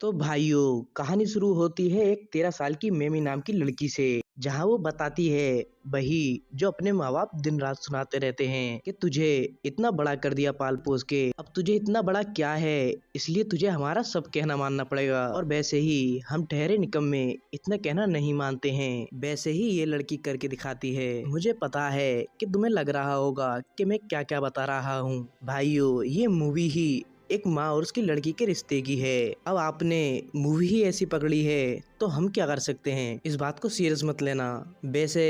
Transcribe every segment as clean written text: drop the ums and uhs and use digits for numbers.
तो भाइयों, कहानी शुरू होती है एक 13 साल की मेमी नाम की लड़की से, जहां वो बताती है वही जो अपने माँ बाप दिन रात सुनाते रहते हैं कि तुझे इतना बड़ा कर दिया पाल पोस के, अब तुझे इतना बड़ा क्या है, इसलिए तुझे हमारा सब कहना मानना पड़ेगा। और वैसे ही हम ठहरे निकम्मे इतना कहना नहीं मानते हैं। वैसे ही ये लड़की करके दिखाती है। मुझे पता है कि तुम्हें लग रहा होगा कि मैं क्या क्या बता रहा हूँ। भाइयों, ये मूवी ही एक माँ और उसकी लड़की के रिश्ते की है। अब आपने मूवी ही ऐसी पकड़ी है तो हम क्या कर सकते हैं, इस बात को सीरियस मत लेना। वैसे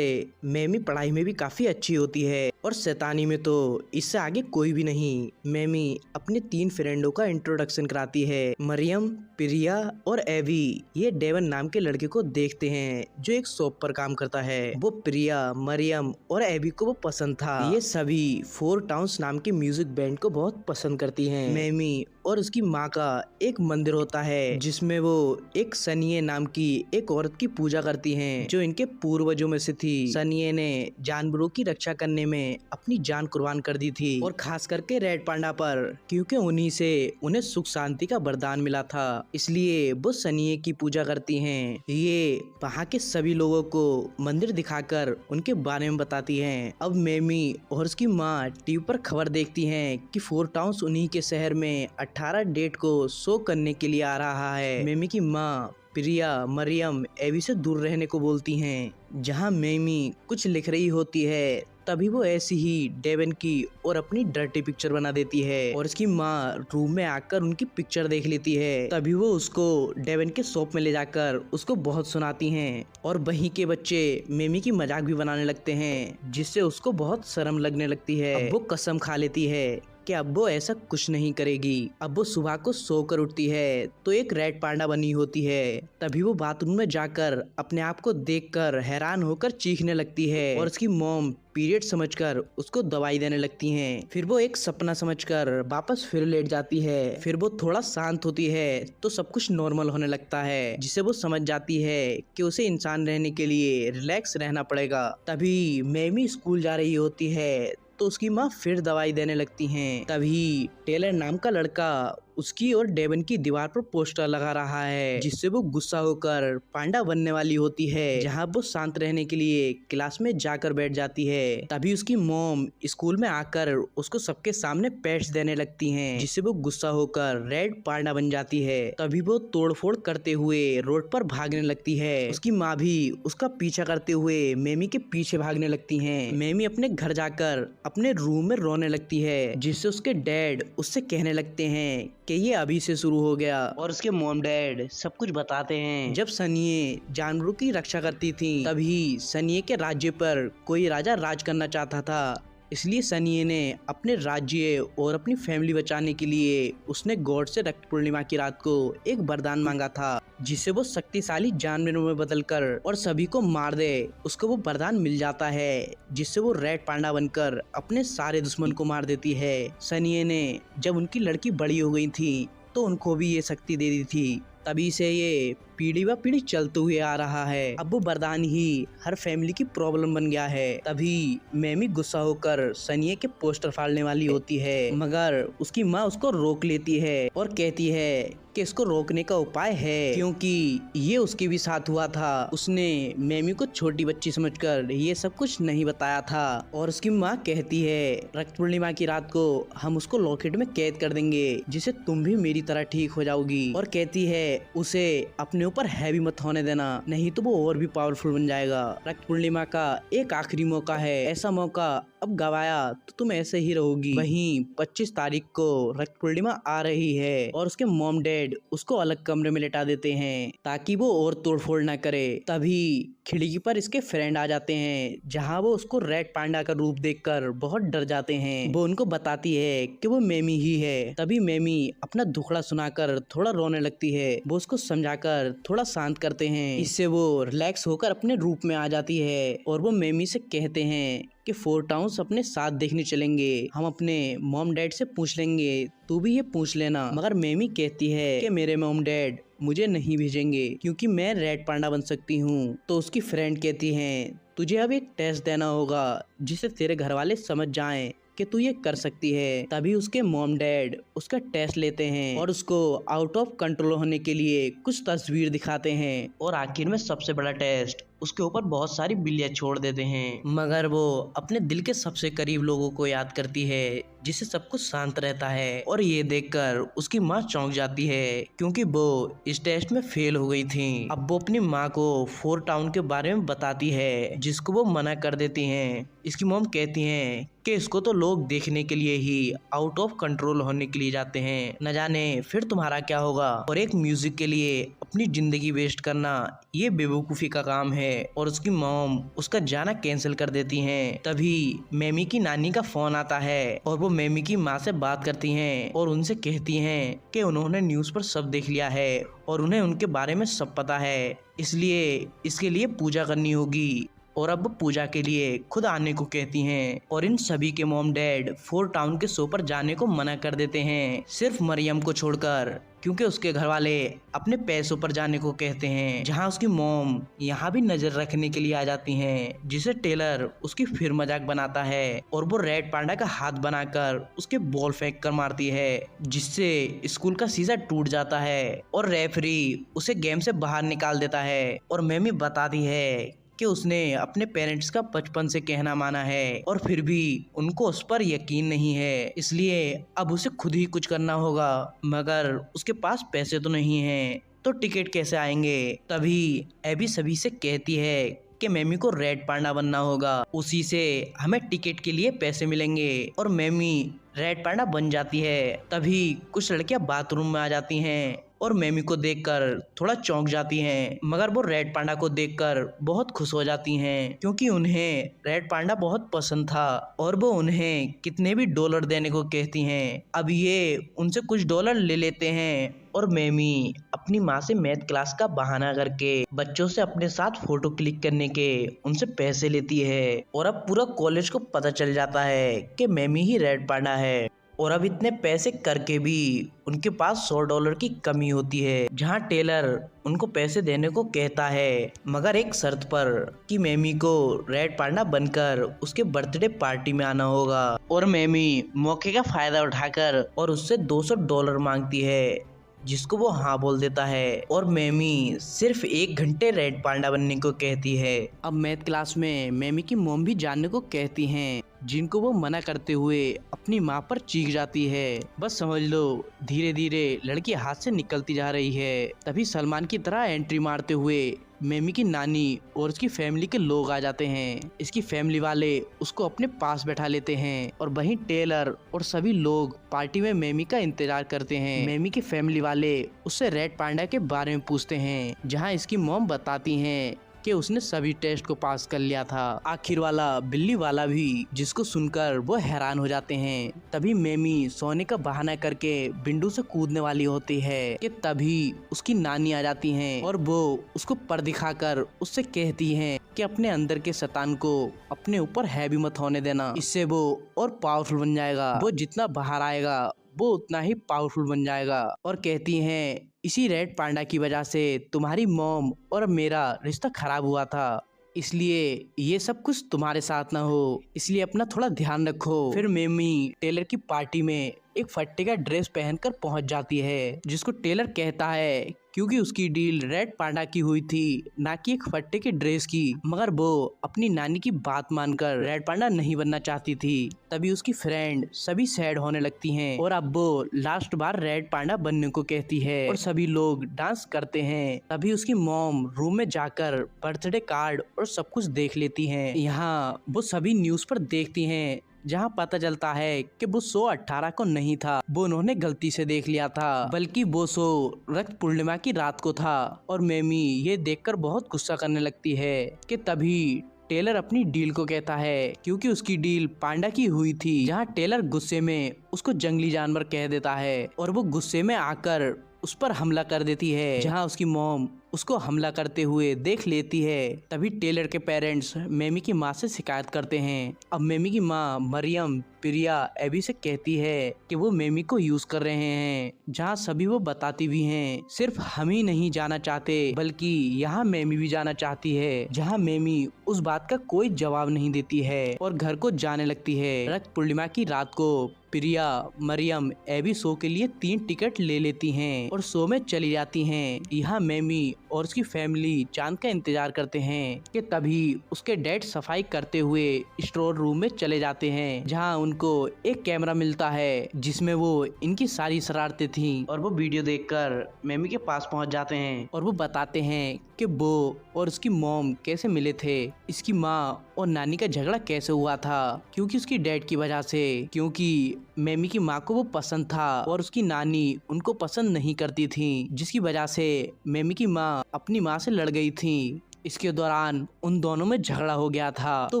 मेमी पढ़ाई में भी काफी अच्छी होती है और शैतानी में तो इससे आगे कोई भी नहीं। मेमी अपने 3 फ्रेंडों का इंट्रोडक्शन कराती है, मरियम, प्रिया और एवी। ये डेवन नाम के लड़के को देखते हैं जो एक शॉप पर काम करता है। वो प्रिया, मरियम और एवी को वो पसंद था। ये सभी 4 टाउन्स नाम के म्यूजिक बैंड को बहुत पसंद करती हैं। मेमी और उसकी माँ का एक मंदिर होता है जिसमें वो एक सनिए नाम की एक औरत की पूजा करती हैं जो इनके पूर्वजों में से थी। सनिए ने जानवरों की रक्षा करने में अपनी जान कुर्बान कर दी थी और खास करके रेड पांडा पर, क्योंकि उन्हीं से उन्हें सुख शांति का वरदान मिला था, इसलिए वो सनिए की पूजा करती हैं। ये वहाँ के सभी लोगों को मंदिर दिखाकर उनके बारे में बताती हैं। अब मेमी और उसकी माँ टीवी पर खबर देखती हैं कि 4 टाउन्स उन्हीं के शहर में 18 डेट को शो करने के लिए आ रहा है। मेमी की माँ प्रिया, मरियम, एवी से दूर रहने को बोलती हैं। जहां मेमी कुछ लिख रही होती है तभी वो ऐसी ही डेवन की और अपनी डर्टी पिक्चर बना देती है और उसकी माँ रूम में आकर उनकी पिक्चर देख लेती है। तभी वो उसको डेवन के शॉप में ले जाकर उसको बहुत सुनाती हैं और वहीं के बच्चे मेमी की मजाक भी बनाने लगते हैं जिससे उसको बहुत शर्म लगने लगती है। अब वो कसम खा लेती है कि अब वो ऐसा कुछ नहीं करेगी। अब वो सुबह को सोकर उठती है तो एक रेड पांडा बनी होती है। तभी वो बाथरूम में जाकर अपने आप को देखकर हैरान होकर चीखने लगती है और उसकी मॉम पीरियड समझकर उसको दवाई देने लगती हैं। फिर वो एक सपना समझकर वापस फिर लेट जाती है। फिर वो थोड़ा शांत होती है तो सब कुछ नॉर्मल होने लगता है, जिससे वो समझ जाती है कि उसे इंसान रहने के लिए रिलैक्स रहना पड़ेगा। तभी मेमी स्कूल जा रही होती है तो उसकी माँ फिर दवाई देने लगती हैं। तभी टेलर नाम का लड़का उसकी और डेवन की दीवार पर पोस्टर लगा रहा है जिससे वो गुस्सा होकर पांडा बनने वाली होती है। जहां वो शांत रहने के लिए क्लास में जाकर बैठ जाती है। तभी उसकी मॉम स्कूल में आकर उसको सबके सामने पैट्स देने लगती हैं जिससे वो गुस्सा होकर रेड पांडा बन जाती है। तभी वो तोड़फोड़ करते हुए रोड पर भागने लगती है। उसकी माँ भी उसका पीछा करते हुए मेमी के पीछे भागने लगती है। मेमी अपने घर जाकर अपने रूम में रोने लगती है जिससे उसके डैड उससे कहने लगते हैं कि ये अभी से शुरू हो गया और उसके मॉम डैड सब कुछ बताते हैं। जब सनिए जानवरों की रक्षा करती थी तभी सनिए के राज्य पर कोई राजा राज करना चाहता था, इसलिए सनिए ने अपने राज्य और अपनी फैमिली बचाने के लिए उसने गॉड से रक्त पूर्णिमा की रात को एक वरदान मांगा था जिससे वो शक्तिशाली जानवरों में बदलकर और सभी को मार दे। उसको वो वरदान मिल जाता है जिससे वो रेड पांडा बनकर अपने सारे दुश्मन को मार देती है। सनिए ने जब उनकी लड़की बड़ी हो गई थी तो उनको भी ये शक्ति दे दी थी। तभी से ये पीढ़ी व पीढ़ी चलते हुए आ रहा है। अब वो वरदान ही हर फैमिली की प्रॉब्लम बन गया है। तभी मेमी गुस्सा होकर सनिए के पोस्टर फाड़ने वाली होती है मगर उसकी माँ उसको रोक लेती है और कहती है कि इसको रोकने का उपाय है क्योंकि ये उसके भी साथ हुआ था। उसने मेमी को छोटी बच्ची समझकर ये सब कुछ नहीं बताया था और उसकी माँ कहती है रक्त पूर्णिमा की रात को हम उसको लॉकेट में कैद कर देंगे जिससे तुम भी मेरी तरह ठीक हो जाओगी, और कहती है उसे अपने ऊपर हैवी मत होने देना नहीं तो वो और भी पावरफुल बन जाएगा। रक्त पूर्णिमा का एक आखिरी मौका है, ऐसा मौका अब गवाया तो तुम ऐसे ही रहोगी। वहीं 25 तारीख को रक्त पूर्णिमा आ रही है और उसके मॉम डैड उसको अलग कमरे में लेटा देते हैं ताकि वो और तोड़फोड़ ना करे। तभी खिड़की पर इसके फ्रेंड आ जाते हैं जहां वो उसको रेड पांडा का रूप देखकर बहुत डर जाते हैं। वो उनको बताती है कि वो मेमी ही है। तभी मेमी अपना दुखड़ा सुनाकर थोड़ा रोने लगती है। वो उसको समझाकर थोड़ा शांत करते हैं, इससे वो रिलैक्स होकर अपने रूप में आ जाती है और वो मेमी से कहते हैं कि 4 टाउन्स अपने साथ देखने चलेंगे, हम अपने मॉम डैड से पूछ लेंगे, तू भी ये पूछ लेना। मगर मेमी कहती है कि मेरे मॉम डैड मुझे नहीं भेजेंगे क्योंकि मैं रेड पांडा बन सकती हूँ। तो उसकी फ्रेंड कहती है तुझे अब एक टेस्ट देना होगा जिससे तेरे घर वाले समझ जाएं कि तू ये कर सकती है। तभी उसके मॉम डैड उसका टेस्ट लेते हैं और उसको आउट ऑफ कंट्रोल होने के लिए कुछ तस्वीर दिखाते हैं और आखिर में सबसे बड़ा टेस्ट उसके ऊपर बहुत सारी बिल्लियां छोड़ देते हैं, मगर वो अपने दिल के सबसे करीब लोगों को याद करती है जिससे सब कुछ शांत रहता है। और ये देखकर उसकी माँ चौंक जाती है क्योंकि वो इस टेस्ट में फेल हो गई थी। अब वो अपनी माँ को 4 टाउन के बारे में बताती है जिसको वो मना कर देती हैं। इसकी मॉम कहती हैं कि इसको तो लोग देखने के लिए ही आउट ऑफ कंट्रोल होने के लिए जाते हैं, न जाने फिर तुम्हारा क्या होगा। और एक म्यूजिक के लिए अपनी जिंदगी वेस्ट करना ये बेवकूफ़ी का काम है। और उसकी मॉम उसका जाना कैंसिल कर देती हैं। तभी मेमी की नानी का फोन आता है और वो मेमी की माँ से बात करती हैं और उनसे कहती हैं कि उन्होंने न्यूज़ पर सब देख लिया है और उन्हें उनके बारे में सब पता है, इसलिए इसके लिए पूजा करनी होगी। और अब पूजा के लिए खुद आने को कहती हैं और इन सभी के मॉम डैड 4 टाउन के शो पर जाने को मना कर देते हैं, सिर्फ मरियम को छोड़कर, क्योंकि उसके घर वाले अपने पैसों पर जाने को कहते हैं। जहां उसकी मॉम यहाँ भी नजर रखने के लिए आ जाती हैं, जिसे टेलर उसकी फिर मजाक बनाता है और वो रेड पांडा का हाथ बनाकर उसके बॉल फेंक कर मारती है जिससे स्कूल का शीशा टूट जाता है और रेफरी उसे गेम से बाहर निकाल देता है। और मेमी बताती है कि उसने अपने पेरेंट्स का बचपन से कहना माना है और फिर भी उनको उस पर यकीन नहीं है, इसलिए अब उसे खुद ही कुछ करना होगा, मगर उसके पास पैसे तो नहीं हैं, तो टिकट कैसे आएंगे। तभी एबी सभी से कहती है कि मेमी को रेड पांडा बनना होगा, उसी से हमें टिकट के लिए पैसे मिलेंगे। और मेमी रेड पांडा बन जाती है। तभी कुछ लड़कियां बाथरूम में आ जाती हैं और मेमी को देखकर थोड़ा चौंक जाती हैं, मगर वो रेड पांडा को देखकर बहुत खुश हो जाती हैं क्योंकि उन्हें रेड पांडा बहुत पसंद था और वो उन्हें कितने भी डॉलर देने को कहती हैं। अब ये उनसे कुछ डॉलर ले लेते हैं और मेमी अपनी माँ से मैथ क्लास का बहाना करके बच्चों से अपने साथ फोटो क्लिक करने के उनसे पैसे लेती है। और अब पूरा कॉलेज को पता चल जाता है कि मेमी ही रेड पांडा है। और अब इतने पैसे करके भी उनके पास $100 की कमी होती है, जहां टेलर उनको पैसे देने को कहता है, मगर एक शर्त पर कि मेमी को रेड पांडा बनकर उसके बर्थडे पार्टी में आना होगा। और मेमी मौके का फायदा उठाकर और उससे $200 मांगती है, जिसको वो हाँ बोल देता है। और मेमी सिर्फ 1 घंटे रेड पांडा बनने को कहती है। अब मैथ क्लास में मेमी की मॉम भी जानने को कहती हैं, जिनको वो मना करते हुए अपनी माँ पर चीख जाती है। बस समझ लो धीरे धीरे लड़की हाथ से निकलती जा रही है। तभी सलमान की तरह एंट्री मारते हुए मेमी की नानी और उसकी फैमिली के लोग आ जाते हैं। इसकी फैमिली वाले उसको अपने पास बैठा लेते हैं और वहीं टेलर और सभी लोग पार्टी में मेमी का इंतजार करते हैं। मेमी की फैमिली वाले उससे रेड पांडा के बारे में पूछते हैं, जहां इसकी मॉम बताती हैं कि उसने सभी टेस्ट को पास कर लिया था, आखिर वाला बिल्ली वाला भी, जिसको सुनकर वो हैरान हो जाते हैं। तभी मेमी सोने का बहाना करके विंडो से कूदने वाली होती है कि तभी उसकी नानी आ जाती हैं और वो उसको पर दिखाकर उससे कहती हैं कि अपने अंदर के शैतान को अपने ऊपर हैवी मत होने देना, इससे वो और पावरफुल बन जाएगा। वो जितना बाहर आएगा वो उतना ही पावरफुल बन जाएगा। और कहती हैं इसी रेड पांडा की वजह से तुम्हारी मॉम और मेरा रिश्ता खराब हुआ था, इसलिए ये सब कुछ तुम्हारे साथ ना हो, इसलिए अपना थोड़ा ध्यान रखो। फिर मेमी टेलर की पार्टी में एक फट्टे का ड्रेस पहनकर पहुंच जाती है, जिसको टेलर कहता है क्योंकि उसकी डील रेड पांडा की हुई थी, ना कि एक फट्टे के ड्रेस की। मगर वो अपनी नानी की बात मानकर रेड पांडा नहीं बनना चाहती थी। तभी उसकी फ्रेंड सभी सैड होने लगती हैं और अब वो लास्ट बार रेड पांडा बनने को कहती है और सभी लोग डांस करते हैं। तभी उसकी मॉम रूम में जाकर बर्थडे कार्ड और सब कुछ देख लेती हैं। यहाँ वो सभी न्यूज पर देखती हैं, जहां पता चलता है कि वो शो 18 को नहीं था, वो उन्होंने गलती से देख लिया था, बल्कि वो शो रक्त पूर्णिमा की रात को था। और मेमी ये देखकर बहुत गुस्सा करने लगती है कि तभी टेलर अपनी डील को कहता है, क्योंकि उसकी डील पांडा की हुई थी। जहां टेलर गुस्से में उसको जंगली जानवर कह देता है और वो गुस्से में आकर उस पर हमला कर देती है, जहां उसकी मॉम उसको हमला करते हुए देख लेती है। तभी टेलर के पेरेंट्स मेमी की माँ से शिकायत करते हैं। अब मेमी की माँ मरियम प्रिया एबी से कहती है कि वो मेमी को यूज कर रहे हैं, जहाँ सभी वो बताती भी हैं। सिर्फ हम ही नहीं जाना चाहते बल्कि यहाँ मेमी भी जाना चाहती है, जहाँ मेमी उस बात का कोई जवाब नहीं देती है और घर को जाने लगती है। रक्त पूर्णिमा की रात को प्रिया मरियम एबी शो के लिए 3 टिकट ले लेती हैं और शो में चली जाती हैं। यहाँ मेमी और उसकी फैमिली चांद का इंतजार करते हैं कि तभी उसके डैड सफाई करते हुए स्टोर रूम में चले जाते हैं, जहाँ उनको एक कैमरा मिलता है जिसमें वो इनकी सारी शरारतें थी। और वो वीडियो देखकर मेमी के पास पहुंच जाते हैं और वो बताते हैं कि वो और उसकी मॉम कैसे मिले थे, इसकी माँ और नानी का झगड़ा कैसे हुआ था, क्योंकि उसकी डैड की वजह से, क्योंकि मेमी की माँ को वो पसंद था और उसकी नानी उनको पसंद नहीं करती थी, जिसकी वजह से मेमी की माँ अपनी माँ से लड़ गई थी। इसके दौरान उन दोनों में झगड़ा हो गया था। तो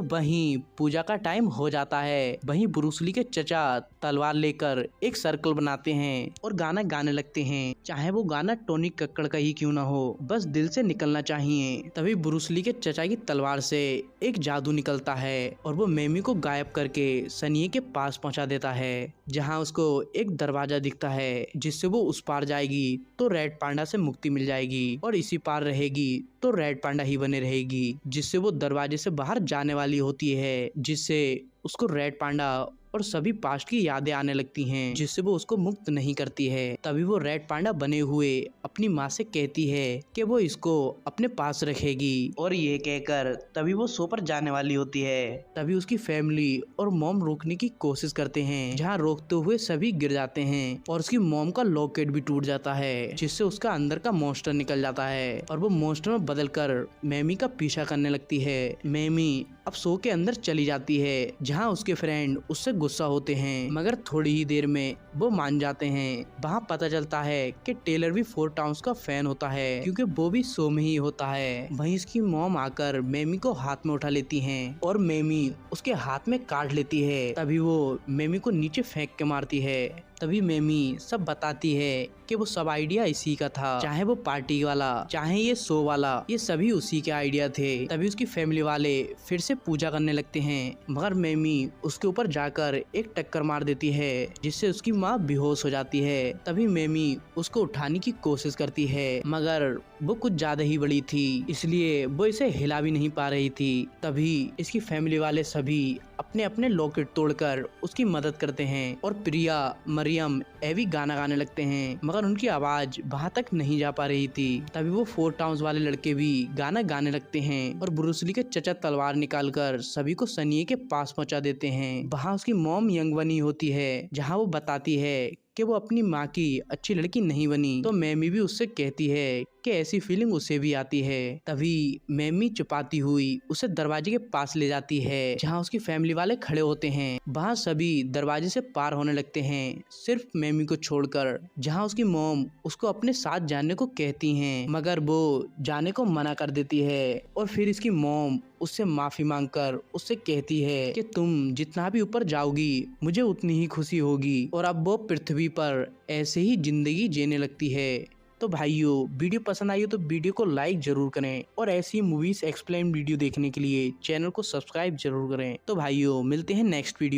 वहीं पूजा का टाइम हो जाता है। वहीं ब्रूस ली के चचा तलवार लेकर एक सर्कल बनाते हैं और गाना गाने लगते हैं, चाहे वो गाना टोनी कक्कड़ का ही क्यों ना हो, बस दिल से निकलना चाहिए। तभी ब्रूस ली के चचा की तलवार से एक जादू निकलता है और वो मेमी को गायब करके सनिए के पास पहुंचा देता है, जहां उसको एक दरवाजा दिखता है जिससे वो उस पार जाएगी तो रेड पांडा से मुक्ति मिल जाएगी, और इसी पार रहेगी तो रेड पांडा ही बने रहेगी, जिससे वो दरवाजे से बाहर जाने वाली होती है, जिससे उसको रेड पांडा और सभी पास्ट की यादें आने लगती हैं, जिससे वो उसको मुक्त नहीं करती है। तभी वो रेड पांडा बने हुए अपनी माँ से कहती है कि वो इसको अपने पास रखेगी, और ये कहकर तभी वो शो पर जाने वाली होती है। तभी उसकी फैमिली और मॉम रोकने की कोशिश करते हैं, जहाँ रोकते हुए सभी गिर जाते हैं और उसकी मॉम का लॉकेट भी टूट जाता है, जिससे उसका अंदर का मॉन्स्टर निकल जाता है और वो मॉन्स्टर में बदलकर मेमी का पीछा करने लगती है। मेमी अब शो के अंदर चली जाती है, जहाँ उसके फ्रेंड उससे गुस्सा होते हैं, मगर थोड़ी ही देर में वो मान जाते हैं। वहाँ पता चलता है कि टेलर भी 4 टाउन्स का फैन होता है, क्योंकि वो भी शो में ही होता है। वहीं इसकी मॉम आकर मेमी को हाथ में उठा लेती हैं और मेमी उसके हाथ में काट लेती है। तभी वो मेमी को नीचे फेंक के मारती है। तभी मेमी सब बताती है कि वो सब आइडिया इसी का था, चाहे वो पार्टी वाला चाहे ये शो वाला, ये सभी उसी के आइडिया थे। तभी उसकी फैमिली वाले फिर से पूजा करने लगते हैं, मगर मेमी उसके ऊपर जाकर एक टक्कर मार देती है, जिससे उसकी माँ बेहोश हो जाती है। तभी मेमी उसको उठाने की कोशिश करती है, मगर वो कुछ ज्यादा ही बड़ी थी, इसलिए वो इसे हिला भी नहीं पा रही थी। तभी इसकी फैमिली वाले सभी अपने अपने लॉकेट तोड़कर उसकी मदद करते हैं और प्रिया मरियम एवी गाना गाने लगते हैं, मगर उनकी आवाज वहां तक नहीं जा पा रही थी। तभी वो 4 टाउन्स वाले लड़के भी गाना गाने लगते हैं और ब्रूस ली के चचा तलवार निकालकर सभी को सनिए के पास पहुंचा देते हैं। वहां उसकी मॉम यंग बनी होती है, जहां वो बताती है कि वो अपनी माँ की अच्छी लड़की नहीं बनी, तो मेमी भी उससे कहती है कि ऐसी फीलिंग उसे भी आती है। तभी मेमी छुपाती हुई उसे दरवाजे के पास ले जाती है, जहाँ उसकी फैमिली वाले खड़े होते हैं। वहाँ सभी दरवाजे से पार होने लगते हैं, सिर्फ मेमी को छोड़कर, जहाँ उसकी मॉम उसको अपने साथ जाने को कहती हैं, मगर वो जाने को मना कर देती है। और फिर इसकी मॉम उससे माफी मांगकर उससे कहती है कि तुम जितना भी ऊपर जाओगी मुझे उतनी ही खुशी होगी, और अब वो पृथ्वी पर ऐसे ही जिंदगी जीने लगती है। तो भाइयों, वीडियो पसंद आई हो तो वीडियो को लाइक जरूर करें, और ऐसी मूवीज एक्सप्लेन वीडियो देखने के लिए चैनल को सब्सक्राइब जरूर करें। तो भाइयों, मिलते हैं नेक्स्ट वीडियो।